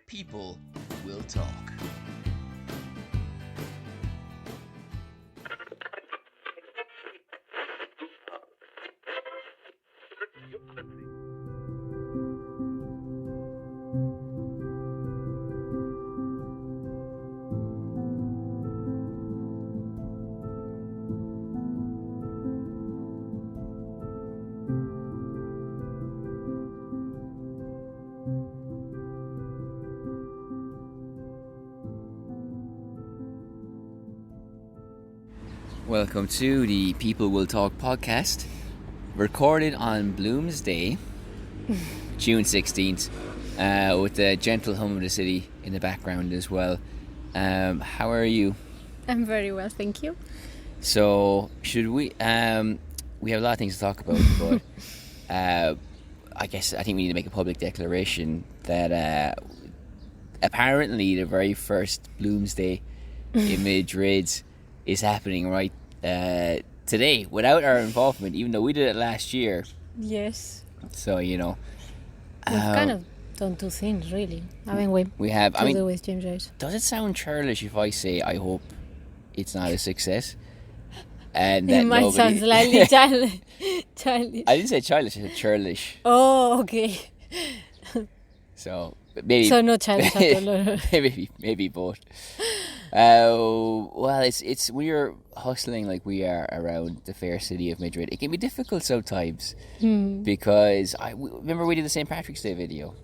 People will talk. Welcome to the People Will Talk podcast, recorded on Bloomsday, June 16th, with the gentle hum of the city in the background as well. How are you? I'm very well, thank you. So, should we have a lot of things to talk about, but I think we need to make a public declaration that apparently the very first Bloomsday in Madrid is happening right today without our involvement, even though we did it last year. Yes. So, We've kind of done two things, really, haven't we? We have. Do with James Joyce. Does it sound churlish if I say I hope it's not a success? And it might sound slightly childish. I didn't say childish, I said churlish. Oh, okay. So maybe. So no childish at all. maybe both. Well, it's we're hustling like we are around the fair city of Madrid. It can be difficult sometimes because remember we did the St. Patrick's Day video.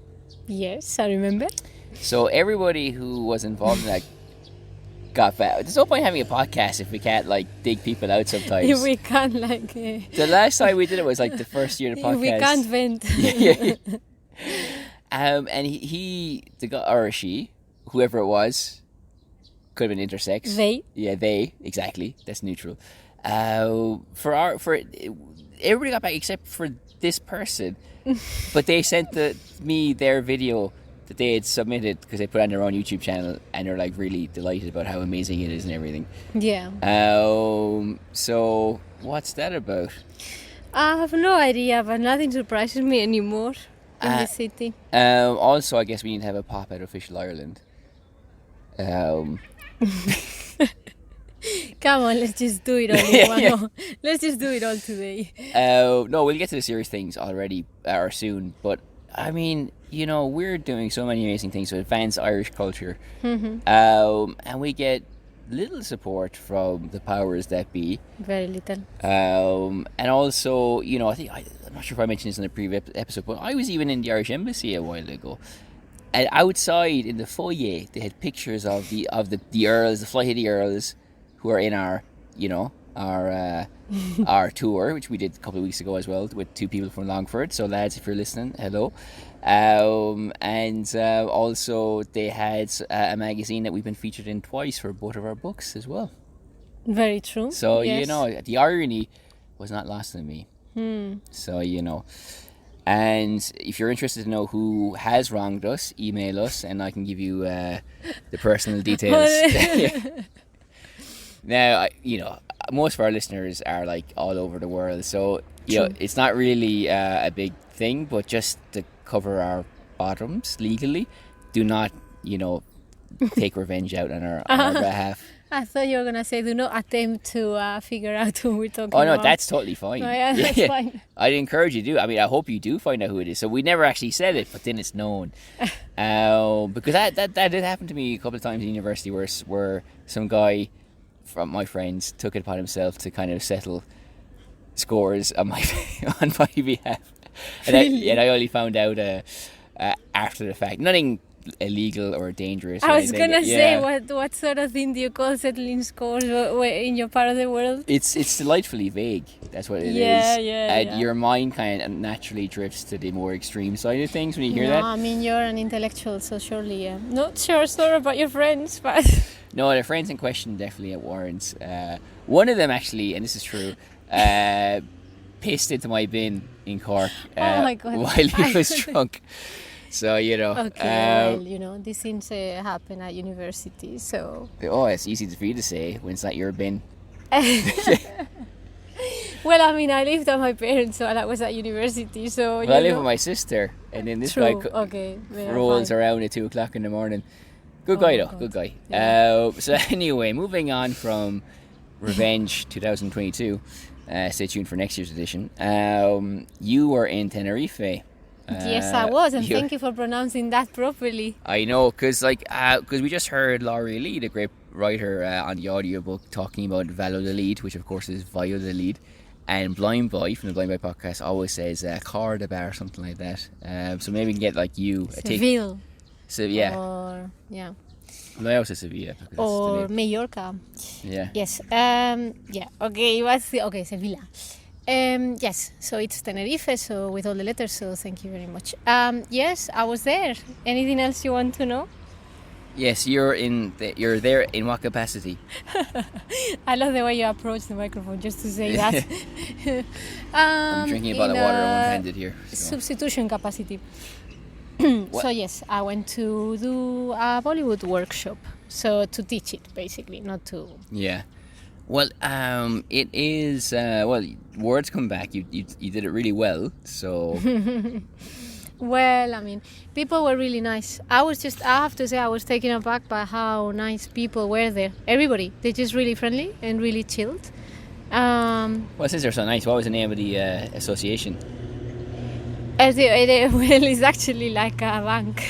Yes, I remember. So everybody who was involved in that got back. There's no point having a podcast if we can't dig people out sometimes. If we can't The last time we did it was the first year of the podcast. We can't vent. And he the guy or she, whoever it was. Could have been intersex. They. Yeah, they. Exactly. That's neutral. For everybody got back except for this person. But they sent me their video that they had submitted because they put it on their own YouTube channel, and they're really delighted about how amazing it is and everything. Yeah. So what's that about? I have no idea, but nothing surprises me anymore in the city. Also, I guess we need to have a pop at Official Ireland. Come on, let's just do it all. Let's just do it all today. No, we'll get to the serious things already or soon. But I mean, we're doing so many amazing things to advance Irish culture, and we get little support from the powers that be. Very little. And also, I think I'm not sure if I mentioned this in a previous episode, but I was even in the Irish Embassy a while ago. And outside in the foyer, they had pictures of the earls, the flight-headed earls, who are in our our tour, which we did a couple of weeks ago as well, with two people from Longford. So lads, if you're listening, hello. And also they had a magazine that we've been featured in twice for both of our books as well. Very true. So yes. The irony was not lost on me. So And if you're interested to know who has wronged us, email us and I can give you the personal details. Now, most of our listeners are all over the world, so it's not really a big thing, but just to cover our bottoms legally, do not take revenge out on our behalf. I thought you were going to say, do not attempt to figure out who we're talking about. Oh, no, that's totally fine. Oh, yeah, that's fine. I'd encourage you to do. I mean, I hope you do find out who it is. So we never actually said it, but then it's known. Because that did happen to me a couple of times in university where some guy from my friends took it upon himself to kind of settle scores on my behalf. And I only found out after the fact. Nothing illegal or dangerous. I was gonna say, what sort of thing do you call settling scores in your part of the world? It's delightfully vague. That's what it is. Yeah. Your mind kind of naturally drifts to the more extreme side of things when you hear that. I mean, you're an intellectual, so surely, yeah. Not sure about your friends, but no, the friends in question definitely at warrants. One of them actually, and this is true, pissed into my bin in Cork oh my God. while he was drunk. So, Okay, these things happen at university, so... Oh, it's easy for you to say when it's not your bin. Well, I mean, I lived at my parents while I was at university, so, Well, I live with my sister, and then this True. guy Okay. rolls fine. around at 2:00 in the morning. Good guy though, God. good guy. Yeah. So anyway, moving on from Revenge 2022. Stay tuned for next year's edition. You were in Tenerife. Yes, I was, and you- thank you for pronouncing that properly. I know, because we just heard Laurie Lee, the great writer, on the audiobook talking about Valladolid, which of course is Valladolid, and Blind Boy from the Blind Boy podcast always says Cordoba or something like that. So maybe we can get like you. Seville. So yeah, Or yeah. well, I also say Sevilla. because it's the Or name. Mallorca. Yeah. Yes. Yeah. Okay. Okay. Sevilla. Yes. So it's Tenerife. So with all the letters. So thank you very much. Yes, I was there. Anything else you want to know? Yes, you're there in what capacity? I love the way you approach the microphone. Just to say that. I'm drinking a bottle of water one-handed here. So. Substitution capacity. What? So yes, I went to do a Bollywood workshop. So to teach it, basically, not to. Yeah. Well, it is. Words come back. You did it really well. So Well, I mean, people were really nice. I have to say, I was taken aback by how nice people were there. Everybody, they're just really friendly and really chilled. well, since they're so nice, what was the name of the association? Well, it's actually like a bank.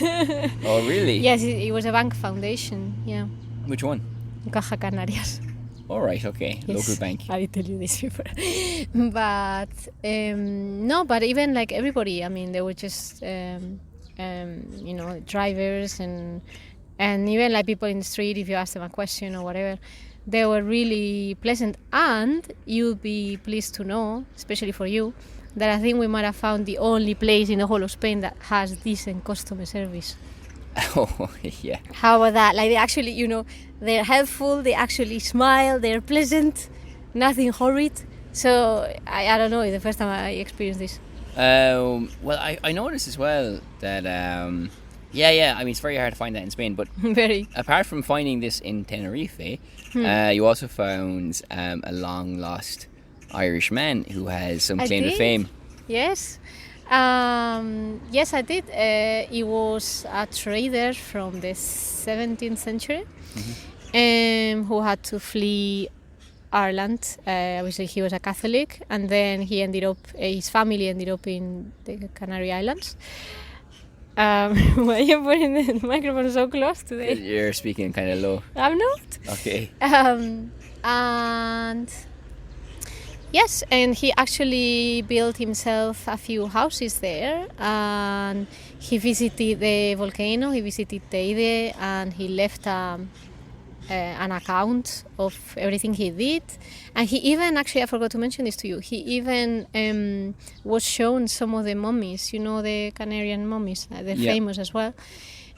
Oh, really? Yes, it was a bank foundation. Yeah, Which one? Caja Canarias. All right. Okay. Yes, Local bank. I tell you this before. But no, but even like everybody, I mean, they were just drivers and even like people in the street. If you ask them a question or whatever, they were really pleasant. And you'll be pleased to know, especially for you, that I think we might have found the only place in the whole of Spain that has decent customer service. Oh, yeah. How about that? Like they actually, they're helpful, they actually smile, they're pleasant, nothing horrid. So I don't know, it's the first time I experienced this. Well, I noticed as well that yeah. I mean, it's very hard to find that in Spain, but Very. apart from finding this in Tenerife, you also found a long lost Irish man who has some I claim to did. fame. Yes. Yes, I did. He was a trader from the 17th century who had to flee Ireland. Obviously, he was a Catholic, and then his family ended up in the Canary Islands. Why are you putting the microphone so close today? You're speaking kind of low. I'm not. Okay. And yes, and he actually built himself a few houses there, and he visited the volcano, he visited Teide, and he left an account of everything he did. And he even, actually I forgot to mention this to you, he even was shown some of the mummies, the Canarian mummies, they're famous as well.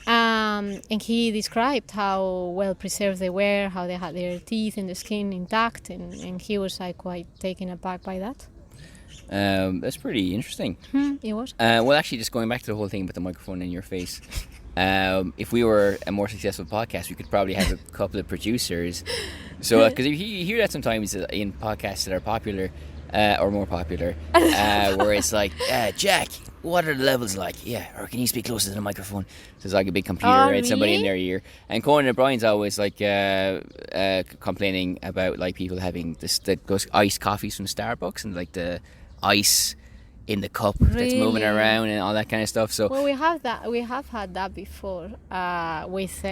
And he described how well preserved they were, how they had their teeth and the skin intact, and he was quite taken aback by that. That's pretty interesting. It was. Well, actually, just going back to the whole thing with the microphone in your face, if we were a more successful podcast, we could probably have a couple of producers. So, because you hear that sometimes in podcasts that are popular or more popular, where it's like, Jack, what are the levels like? Yeah, or can you speak closer to the microphone? So it's like a big computer and somebody in really? their ear. And Conan O'Brien's always like complaining about like people having those iced coffees from Starbucks and like the ice in the cup that's moving Really? around and all that kind of stuff. So Well, we have had that before with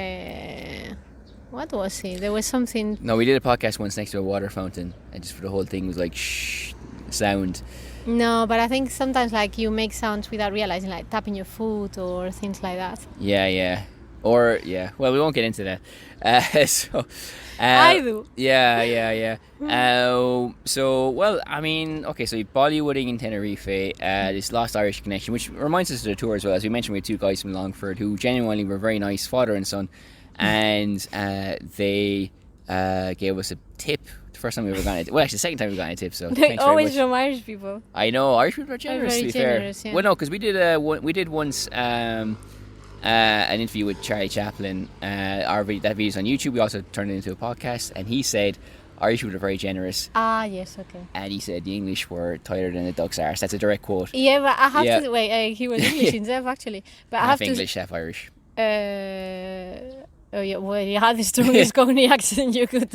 what was it? There was something. no, we did a podcast once next to a water fountain, and just for the whole thing was like shh sound. No, but I think sometimes like you make sounds without realizing, like tapping your foot or things like that. Yeah. Or yeah, well, we won't get into that. I do. Yeah. So well, I mean, okay. So Bollywooding in Tenerife, this Lost Irish Connection, which reminds us of the tour as well. As we mentioned, we had two guys from Longford who genuinely were very nice, father and son, and they gave us a tip. The first time we ever got it. Well, actually, the second time we got a tip. So They thanks very always much. from Irish people. I know Irish people are generous. very To be generous, fair, yeah. well, no, because we did once an interview with Charlie Chaplin. That video's on YouTube. We also turned it into a podcast, and he said, Irish people are very generous. Ah, yes, okay. And he said the English were tighter than a duck's arse. That's a direct quote. Yeah, but I have Yeah. to wait. He was English himself, actually. But I have Half English, half Irish. Oh yeah, well, you had the strongest Cockney accent you could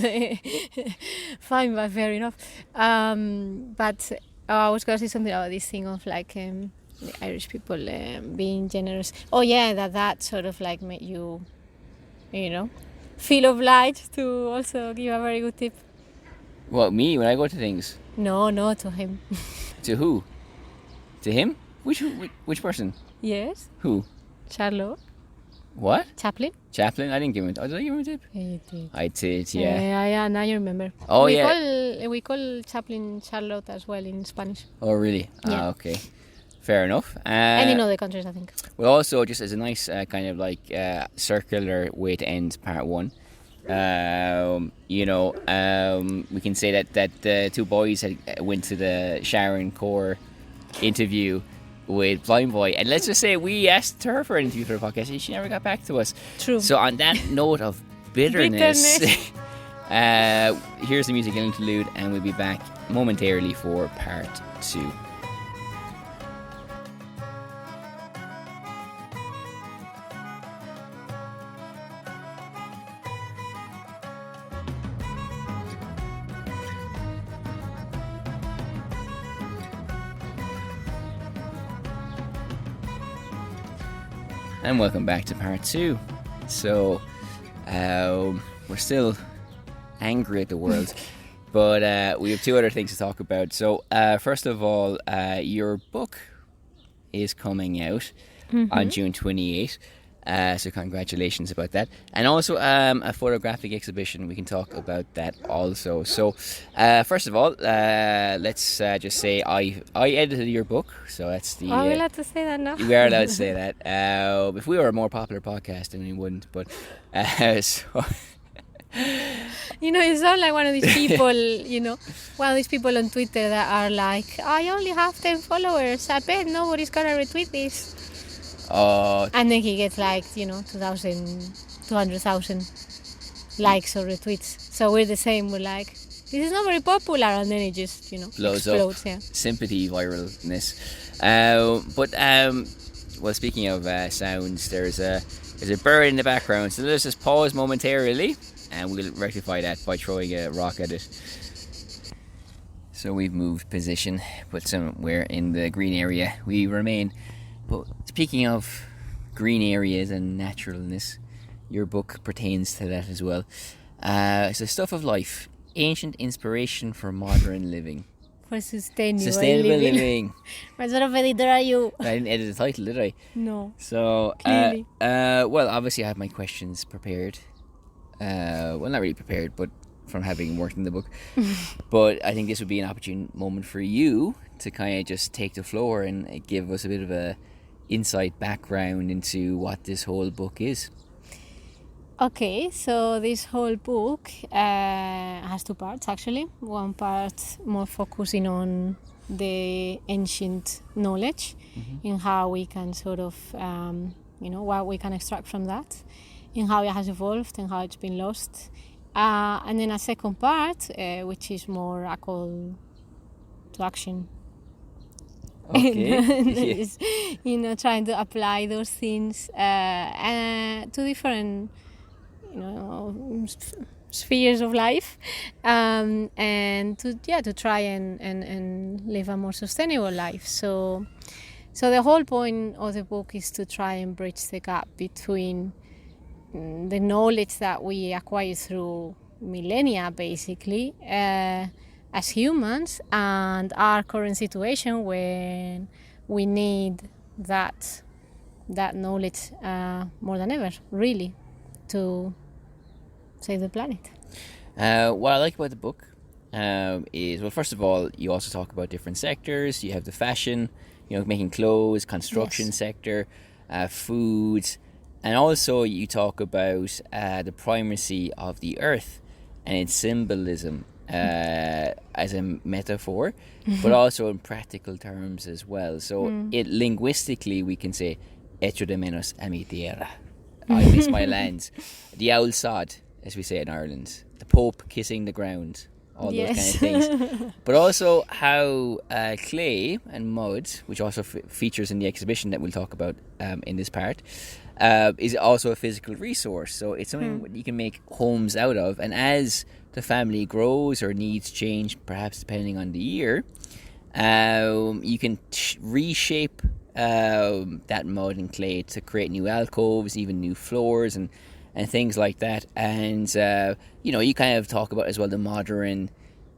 find, but fair enough. But I was going to say something about this thing of like the Irish people being generous. Oh yeah, that sort of like made you, feel obliged to also give a very good tip. What, me when I go to things? No, to him. To who? To him? Which person? Yes. Who? Charlotte. What? Chaplin. Chaplin? I didn't give him. Did I give him a tip? Yeah, you did. I did, yeah. Yeah. Now you remember. Oh, We call Chaplin Charlotte as well in Spanish. Oh, really? Yeah. Ah, okay. Fair enough. And in other countries, I think. Well, also, just as a nice kind of like circular way to end part one, we can say that the two boys went to the Sharon Core interview with Blind Boy, and let's just say we asked her for an interview for the podcast and she never got back to us. True. So on that note of bitterness. Here's the musical interlude and we'll be back momentarily for part 2. And welcome back to part 2. So, we're still angry at the world, but we have 2 other things to talk about. So, first of all, your book is coming out on June 28th. So congratulations about that. And also a photographic exhibition. We can talk about that also. So first of all, let's just say I edited your book. So that's the... Are we allowed to say that now? We are allowed to say that. If we were a more popular podcast, then we wouldn't. But so... You sound like one of these people, one of these people on Twitter that are like, I only have 10 followers. I bet nobody's going to retweet this. And then he gets like 200,000 likes or retweets. So we're the same. We're like, this is not very popular, and then it just blows explodes. Up. Yeah. Sympathy viralness. Well, speaking of sounds, there's a bird in the background. So let's just pause momentarily, and we'll rectify that by throwing a rock at it. So we've moved position, but somewhere in the green area we remain. But speaking of green areas and naturalness, your book pertains to that as well. It's the stuff of life, ancient inspiration for modern living. For sustainable living. What sort of editor are you? I didn't edit the title, did I? No. So, clearly. Well, obviously I have my questions prepared. Well, not really prepared, but from having worked in the book. But I think this would be an opportune moment for you to kind of just take the floor and give us a bit of a insight background into what this whole book is. Okay, so this whole book has 2 parts actually. One part more focusing on the ancient knowledge in how we can sort of, what we can extract from that, in how it has evolved and how it's been lost. And then a second part, which is more a call to action. Okay. Is, trying to apply those things to different, spheres of life, and to try and live a more sustainable life. So the whole point of the book is to try and bridge the gap between the knowledge that we acquire through millennia, basically, as humans, and our current situation when we need that knowledge more than ever, really, to save the planet. What I like about the book is, well, first of all, you also talk about different sectors. You have the fashion, making clothes, construction sector, foods, and also you talk about the primacy of the earth and its symbolism as a metaphor, but also in practical terms as well. So it linguistically we can say echo de menos a mi tierra. I miss my lands. The owl sod, as we say in Ireland. The Pope kissing the ground. all those kind of Yes. things. But also how clay and mud, which also features in the exhibition that we'll talk about in this part, is also a physical resource. So it's something you can make homes out of. And as the family grows or needs change, perhaps depending on the year, you can reshape that mud and clay to create new alcoves, even new floors and things like that. And you kind of talk about as well the modern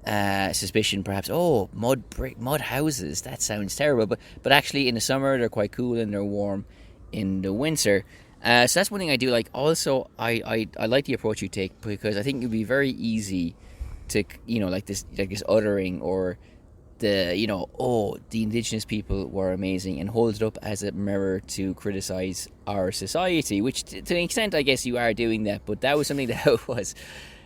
suspicion, perhaps, mud houses, that sounds terrible, but actually in the summer they're quite cool and they're warm in the winter. So that's one thing I do like. Also, I like the approach you take, because I think it'd be very easy to, like this uttering, or the indigenous people were amazing, and hold it up as a mirror to criticize our society, which to an extent I guess you are doing that, but that was something that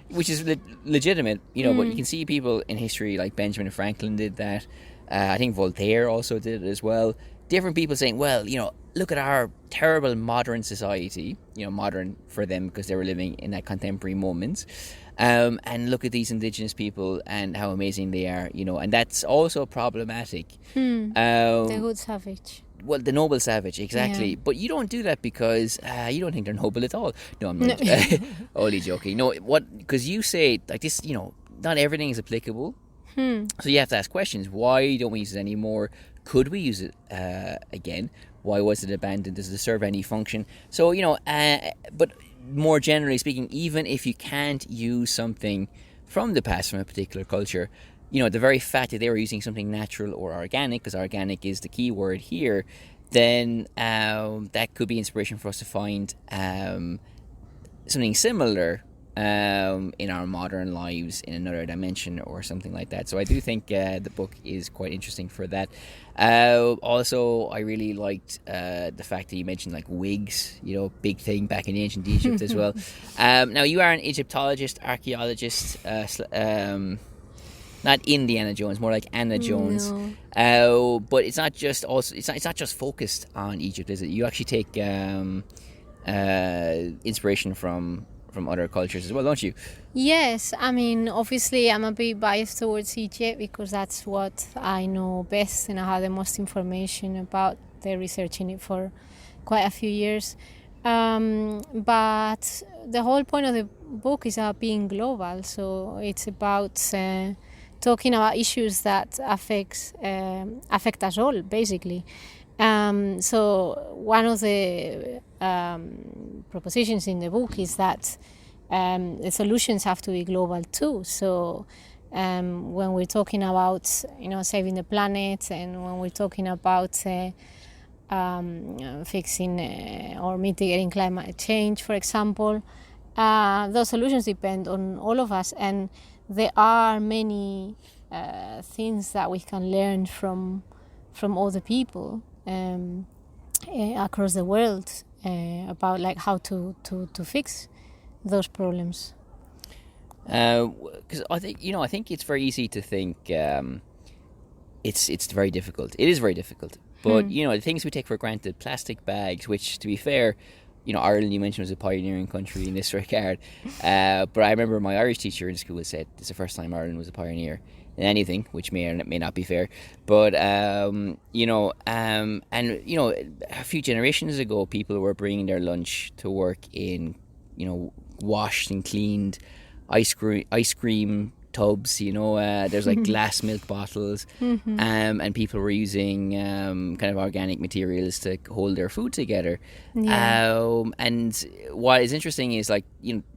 which is legitimate, but you can see people in history like Benjamin Franklin did that. I think Voltaire also did it as well. Different people saying, well, look at our terrible modern society, modern for them because they were living in that contemporary moment. And look at these indigenous people and how amazing they are, and that's also problematic. The good savage. Well, the noble savage, exactly. Yeah. But you don't do that because you don't think they're noble at all. No, I'm not. Only joking. No, because you say, like this, not everything is applicable. So you have to ask questions. Why don't we use it anymore? Could we use it again? Why was it abandoned? Does it serve any function? So, but more generally speaking, even if you can't use something from the past, from a particular culture, the very fact that they were using something natural or organic, because organic is the key word here, then that could be inspiration for us to find something similar in our modern lives in another dimension or something like that. So I do think the book is quite interesting for that. Also, I really liked the fact that you mentioned like wigs, big thing back in ancient Egypt as well. Now you are an Egyptologist, archaeologist, not Indiana Jones, more like Anna Jones. No. But it's not just focused on Egypt, is it? You actually take inspiration from other cultures as well, don't you? Yes, I mean, obviously I'm a bit biased towards Egypt because that's what I know best and I have the most information about the research in it for quite a few years. But the whole point of the book is about being global, so it's about talking about issues that affect us all, basically. So one of the propositions in the book is that the solutions have to be global too. So when we're talking about saving the planet, and when we're talking about fixing or mitigating climate change, for example, those solutions depend on all of us, and there are many things that we can learn from other people across the world about like how to fix those problems. Because I think it's very easy to think it's very difficult. It is very difficult, but the things we take for granted, plastic bags, which to be fair, Ireland, you mentioned, was a pioneering country in this regard. But I remember my Irish teacher in school said it's the first time Ireland was a pioneer in anything, which may or may not be fair. But and a few generations ago, people were bringing their lunch to work in washed and cleaned ice cream tubs. There's like glass milk bottles, and people were using kind of organic materials to hold their food together. Yeah. And what is interesting is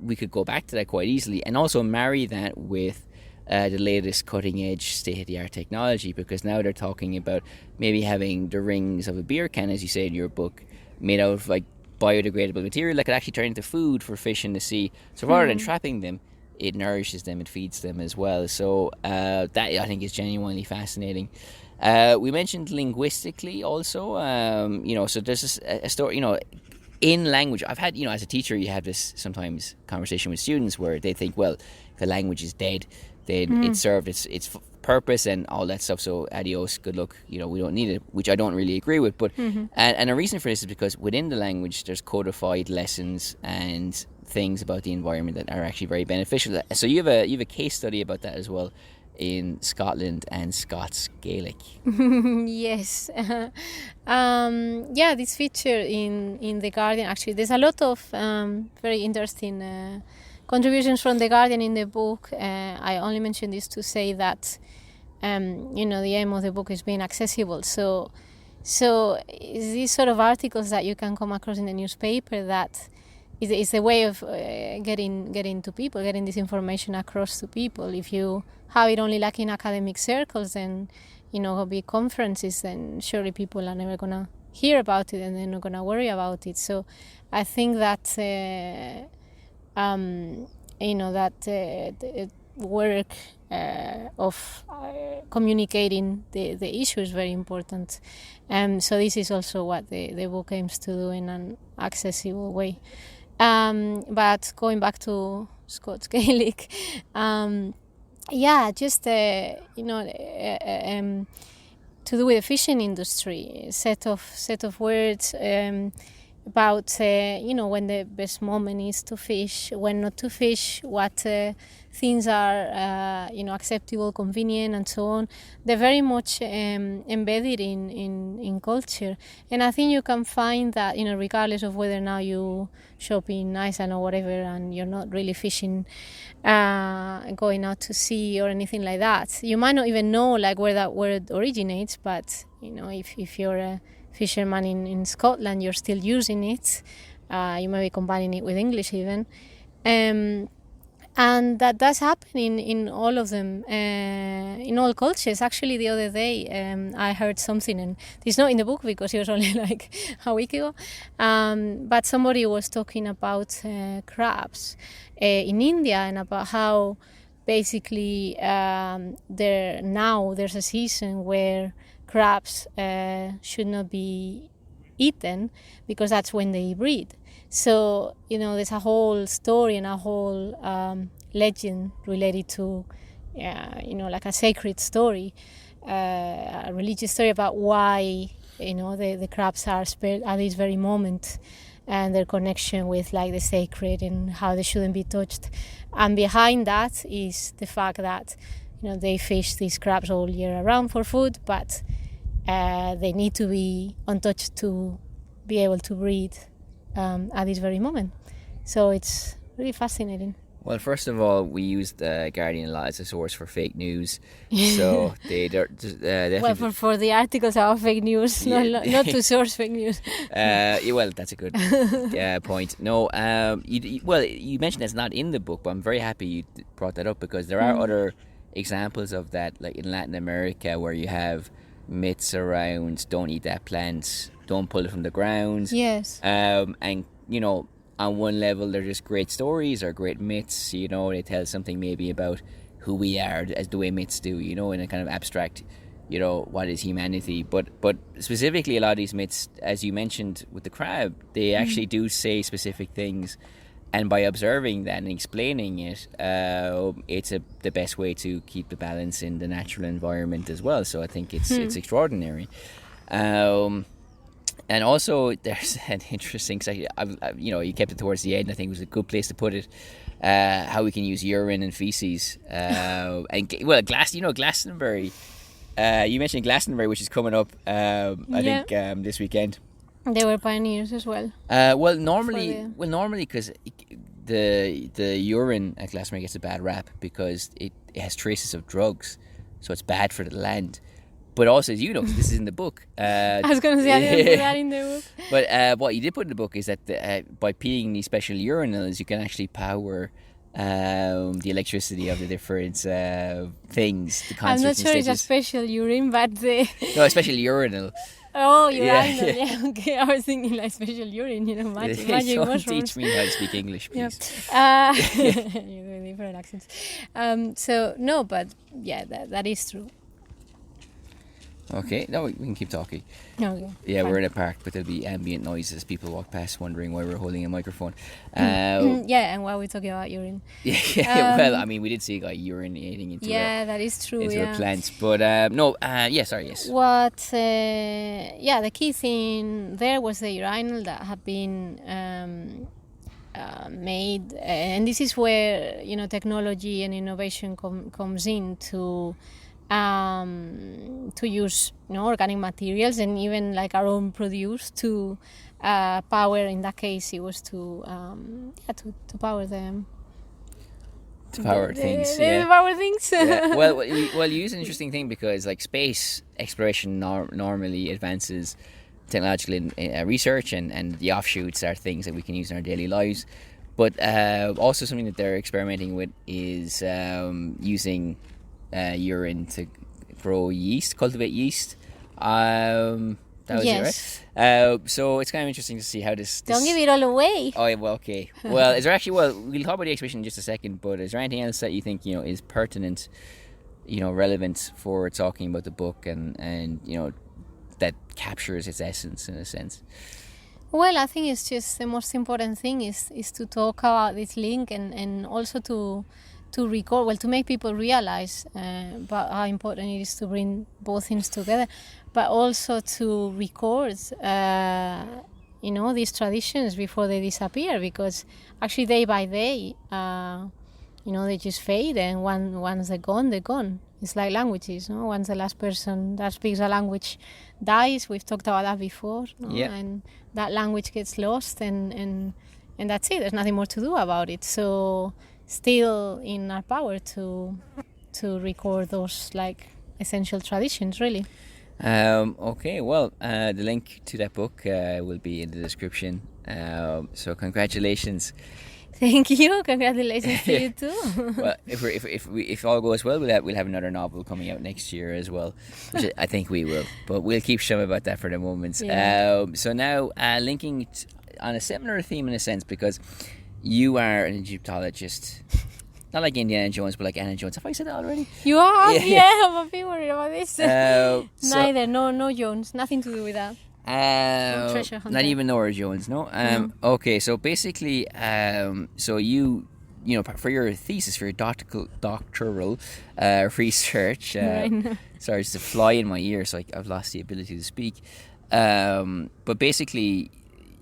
we could go back to that quite easily, and also marry that with the latest cutting edge state-of-the-art technology, because now they're talking about maybe having the rings of a beer can, as you say in your book, made out of like biodegradable material that could actually turn into food for fish in the sea. So rather than trapping them, it nourishes them, it feeds them as well. So that I think is genuinely fascinating. We mentioned linguistically also, so there's a story, in language. I've had, as a teacher, you have this sometimes conversation with students where they think, well, if a language is dead, then it served its purpose and all that stuff, so adios, good luck, we don't need it, which I don't really agree with. But and a reason for this is because within the language there's codified lessons and things about the environment that are actually very beneficial. So you have a case study about that as well in Scotland and Scots Gaelic. Yes. Yeah, this feature in The Guardian, actually, there's a lot of very interesting contributions from The Guardian in the book. I only mention this to say that, the aim of the book is being accessible. So these sort of articles that you can come across in the newspaper that is a way of getting to people, getting this information across to people. If you have it only like in academic circles and, big conferences, then surely people are never going to hear about it and they're not going to worry about it. So I think that, that work of communicating the issue is very important. So this is also what the book aims to do in an accessible way. But going back to Scots Gaelic, just to do with the fishing industry, set of words about when the best moment is to fish, when not to fish, what things are acceptable, convenient, and so on. They're very much embedded in culture, and I think you can find that regardless of whether now you shop in Iceland or whatever, and you're not really fishing, going out to sea or anything like that. You might not even know where that word originates, but if you're a fisherman in Scotland, you're still using it. You may be combining it with English even. And that does happen in all of them, in all cultures. Actually, the other day, I heard something, and it's not in the book because it was only a week ago, but somebody was talking about crabs in India and about how basically there's a season where crabs should not be eaten because that's when they breed. So, there's a whole story and a whole legend related to, a sacred story, a religious story about why, the crabs are spared at this very moment and their connection with, the sacred and how they shouldn't be touched. And behind that is the fact that, they fish these crabs all year around for food, but they need to be untouched to be able to breed at this very moment. So it's really fascinating. Well, first of all, we used the Guardian a lot as a source for fake news. So they're well, for the articles about fake news, not to source fake news. Well, that's a good point. No, you mentioned that's not in the book, but I'm very happy you brought that up because there are other examples of that, like in Latin America, where you have myths around don't eat that plant, don't pull it from the ground. Yes. And on one level they're just great stories or great myths. They tell something maybe about who we are, as the way myths do. In a kind of abstract, what is humanity. But specifically, a lot of these myths, as you mentioned with the crab, they actually do say specific things. And by observing that and explaining it, it's the best way to keep the balance in the natural environment as well. So I think it's extraordinary. And also, there's an interesting section. You kept it towards the end. I think it was a good place to put it. How we can use urine and feces. Glastonbury. You mentioned Glastonbury, which is coming up. I think this weekend. They were pioneers as well. Normally, because the urine at Glastonbury gets a bad rap because it has traces of drugs, so it's bad for the land. But also, as you know, this is in the book. I was going to say I didn't put that in the book. But what you did put in the book is that by peeing these special urinals, you can actually power the electricity of the different things. I'm not sure it's a special urine, but no, a special urinal. Oh, urinal. Yeah. Okay. I was thinking special urine. Magic Don't mushrooms. teach me how to speak English, please. You're doing different accents. So no, but that is true. Okay, no, we can keep talking. Okay. Yeah, fine. We're in a park, but there'll be ambient noises. People walk past wondering why we're holding a microphone. And why we're talking about urine. Well, we did see a guy urinating into that is true. A plant. But yes. What? The key thing there was the urinal that had been made, and this is where technology and innovation comes in to use organic materials and even like our own produce to power. In that case, it was to power them. To power things. Power things. Yeah. Well, you use an interesting thing because like space exploration normally advances technological research, and the offshoots are things that we can use in our daily lives. But also something that they're experimenting with is using urine to grow yeast, cultivate yeast. That was yes. it, right? So it's kind of interesting to see how this... Don't give it all away. Oh, yeah, well, okay. Well, is there actually... Well, we'll talk about the exhibition in just a second, but is there anything else that you think, is pertinent, relevant for talking about the book and that captures its essence in a sense? Well, I think it's just the most important thing is to talk about this link and also to record, well, to make people realize about how important it is to bring both things together, but also to record, these traditions before they disappear, because actually day by day, they just fade, and once they're gone. It's like languages, no? Once the last person that speaks a language dies, we've talked about that before, no? Yeah. And that language gets lost, and that's it. There's nothing more to do about it. So still in our power to record those like essential traditions, really. Okay, well, the link to that book will be in the description. So congratulations. Thank you. Congratulations to you too. Well, if all goes well, we'll have another novel coming out next year as well, which I think we will. But we'll keep showing about that for the moment. Yeah. So now linking on a similar theme in a sense, because you are an Egyptologist. Not like Indiana Jones, but like Anna Jones. Have I said that already? You are? Yeah, I'm a bit worried about this. Neither. No Jones. Nothing to do with that. Treasure hunter. Not even Nora Jones, no? Okay, so basically, so you for your thesis, for your doctoral research, sorry, it's a fly in my ear, so I've lost the ability to speak. But basically,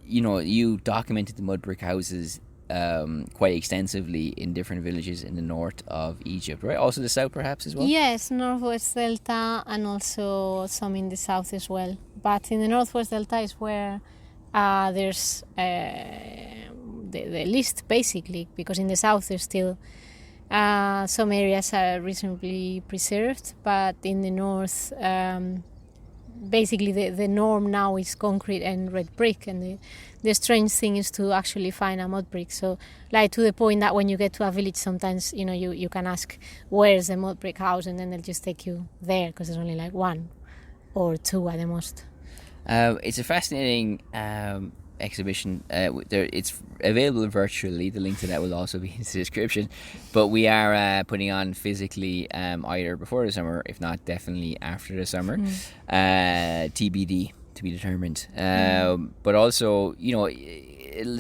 you documented the mud brick houses quite extensively in different villages in the north of Egypt, right? Also the south, perhaps, as well? Yes, Northwest Delta, and also some in the south as well. But in the Northwest Delta is where there's the least, basically, because in the south there's still some areas are reasonably preserved, but in the north, basically the norm now is concrete and red brick, and the strange thing is to actually find a mud brick. So, like, to the point that when you get to a village, sometimes you can ask where's the mud brick house, and then they'll just take you there because there's only like one or two at the most. It's a fascinating exhibition. It's available virtually. The link to that will also be in the description. But we are putting on physically either before the summer, if not definitely after the summer. TBD, to be determined. But also,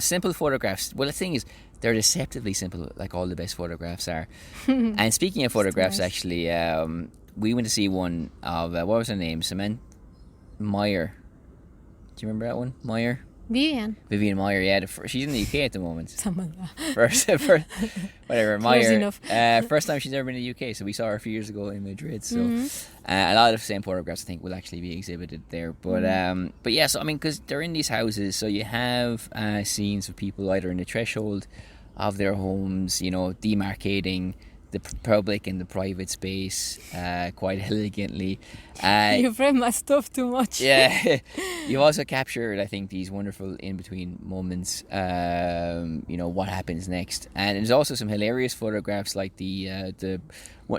simple photographs. Well, the thing is, they're deceptively simple, like all the best photographs are. And speaking of photographs, nice. actually, we went to see one of, what was her name? Samantha Meyer. Do you remember that one? Meyer? Vivian Meyer, yeah. She's in the UK at the moment. Samantha. First whatever, Meyer. enough. First time she's ever been in the UK, so we saw her a few years ago in Madrid. So a lot of the same photographs, I think, will actually be exhibited there. But yeah, so I mean, because they're in these houses, so you have scenes of people either in the threshold of their homes, demarcating the public and the private space quite elegantly. You've read my stuff too much. Yeah. You've also captured, I think, these wonderful in-between moments, what happens next. And there's also some hilarious photographs, like the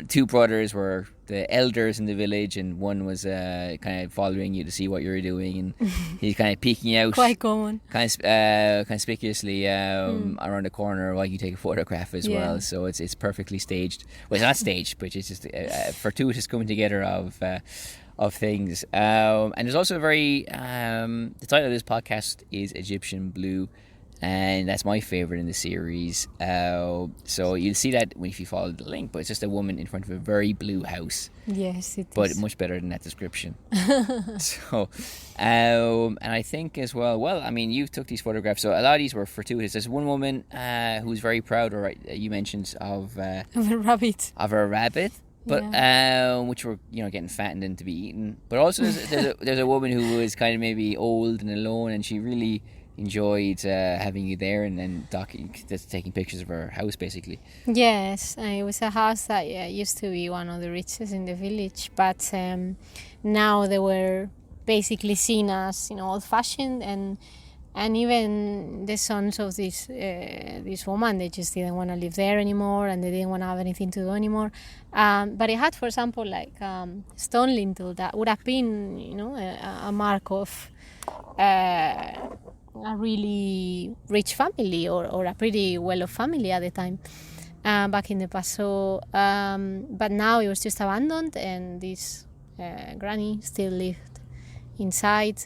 two brothers were the elders in the village, and one was kind of following you to see what you were doing, and he's kind of peeking out Quite common. kind of conspicuously around the corner while you take a photograph as well. So it's perfectly staged. Well, it's not staged, but it's just a fortuitous coming together of things. And there's also a very the title of this podcast is Egyptian Blue, and that's my favorite in the series. So you'll see that if you follow the link, but it's just a woman in front of a very blue house. Yes, it But is. much better than that description. So, and I think as well, I mean, you took these photographs, so a lot of these were fortuitous. There's one woman who's very proud, or you mentioned, of Of a rabbit. of her rabbit, but which were getting fattened and to be eaten. But also there's a woman who was kind of maybe old and alone, and she really enjoyed having you there and then taking pictures of her house, basically. Yes, it was a house that used to be one of the richest in the village, but now they were basically seen as old-fashioned, and even the sons of this woman, they just didn't want to live there anymore, and they didn't want to have anything to do anymore. But it had, for example, like stone lintel that would have been a mark of a really rich family or a pretty well-off family at the time, back in the past. So, but now it was just abandoned, and this granny still lived inside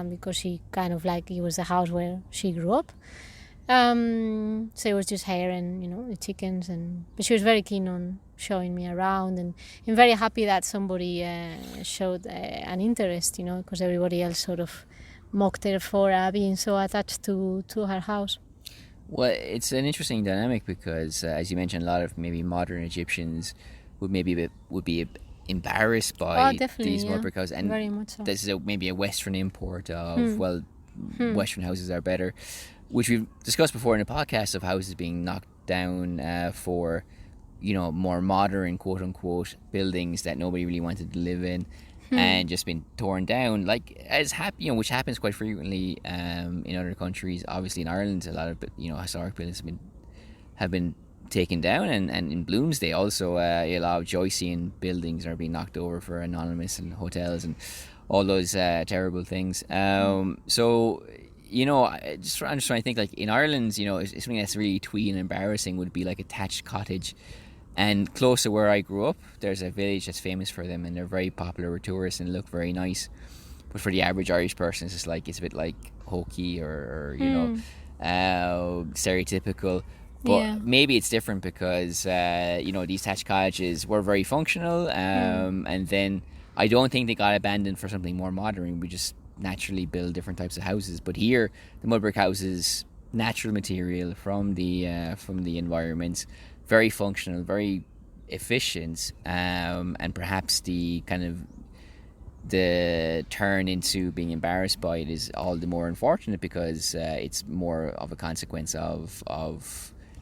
because she kind of like it was the house where she grew up. So it was just her and the chickens, but she was very keen on showing me around, and I'm very happy that somebody showed an interest, because everybody else sort of mocked her for being so attached to her house. Well, it's an interesting dynamic because, as you mentioned, a lot of maybe modern Egyptians would be embarrassed by these mud brick houses, and very much so. This is maybe a Western import of Western houses are better, which we've discussed before in the podcast, of houses being knocked down for more modern quote unquote buildings that nobody really wanted to live in. And just been torn down, like which happens quite frequently in other countries. Obviously, in Ireland, a lot of historic buildings have been taken down, and in Bloomsday also a lot of Joycean buildings are being knocked over for anonymous and hotels and all those terrible things. So I'm just trying to think, like in Ireland, something that's really twee and embarrassing would be like a thatched cottage. And close to where I grew up, there's a village that's famous for them, and they're very popular with tourists and look very nice. But for the average Irish person, it's a bit like hokey or stereotypical. But maybe it's different because these thatched cottages were very functional, and then I don't think they got abandoned for something more modern. We just naturally build different types of houses. But here, the mud brick houses, natural material from the environment. Very functional, very efficient, and perhaps the turn into being embarrassed by it is all the more unfortunate because it's more of a consequence of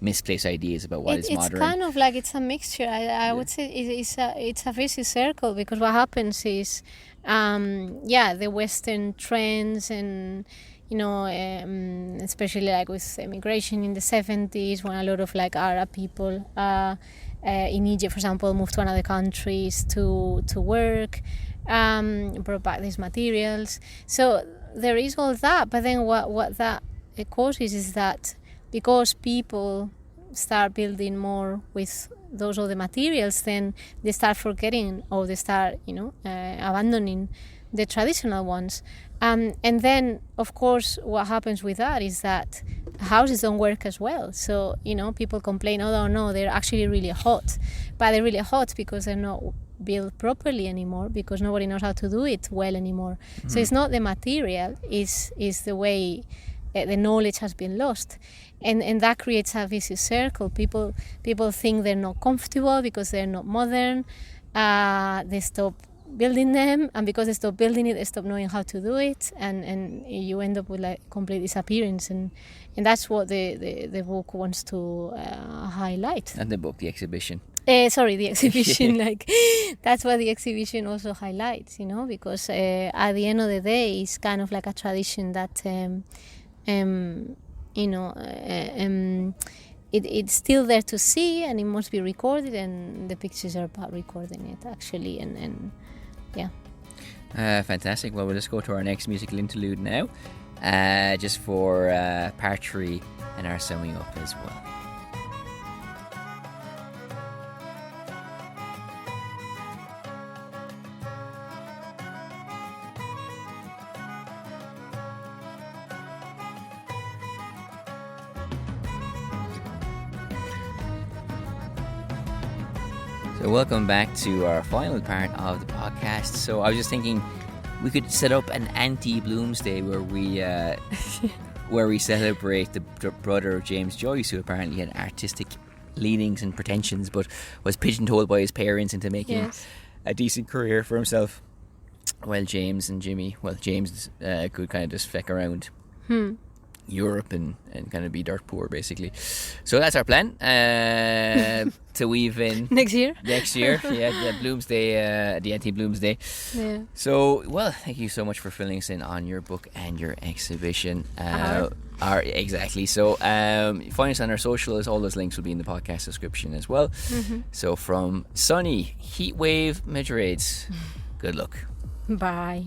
misplaced ideas about what is modern. It's kind of like it's a mixture. I would say it's a vicious circle, because what happens is the Western trends and especially like with immigration in the 70s, when a lot of like Arab people in Egypt, for example, moved to another countries to work, brought back these materials. So there is all that, but then what that causes is that because people start building more with those other materials, then they start forgetting, or they start abandoning the traditional ones. And then, of course, what happens with that is that houses don't work as well. So, people complain, oh no, they're actually really hot. But they're really hot because they're not built properly anymore, because nobody knows how to do it well anymore. Mm-hmm. So it's not the material, is the way the knowledge has been lost. And that creates a vicious circle. People think they're not comfortable because they're not modern. They stop building them, and because they stop building it, they stop knowing how to do it, and you end up with like complete disappearance, and that's what the book wants to highlight. And the book, the exhibition. The exhibition, like that's what the exhibition also highlights, because at the end of the day, it's kind of like a tradition that it's still there to see, and it must be recorded, and the pictures are about recording it actually, and yeah. Fantastic. Well, we'll just go to our next musical interlude now, just for part 3 and our summing up as well. So welcome back to our final part of the podcast. So I was just thinking we could set up an anti-Bloomsday where we celebrate the brother of James Joyce, who apparently had artistic leanings and pretensions, but was pigeonholed by his parents into making a decent career for himself. While James could kind of just feck around Europe and kind of be dirt poor, basically. So that's our plan, to weave in next year, the Bloomsday, the anti-Bloomsday. Yeah. So, well, thank you so much for filling us in on your book and your exhibition. Exactly. So find us on our socials. All those links will be in the podcast description as well. So from sunny Heatwave Madrid, good luck. Bye.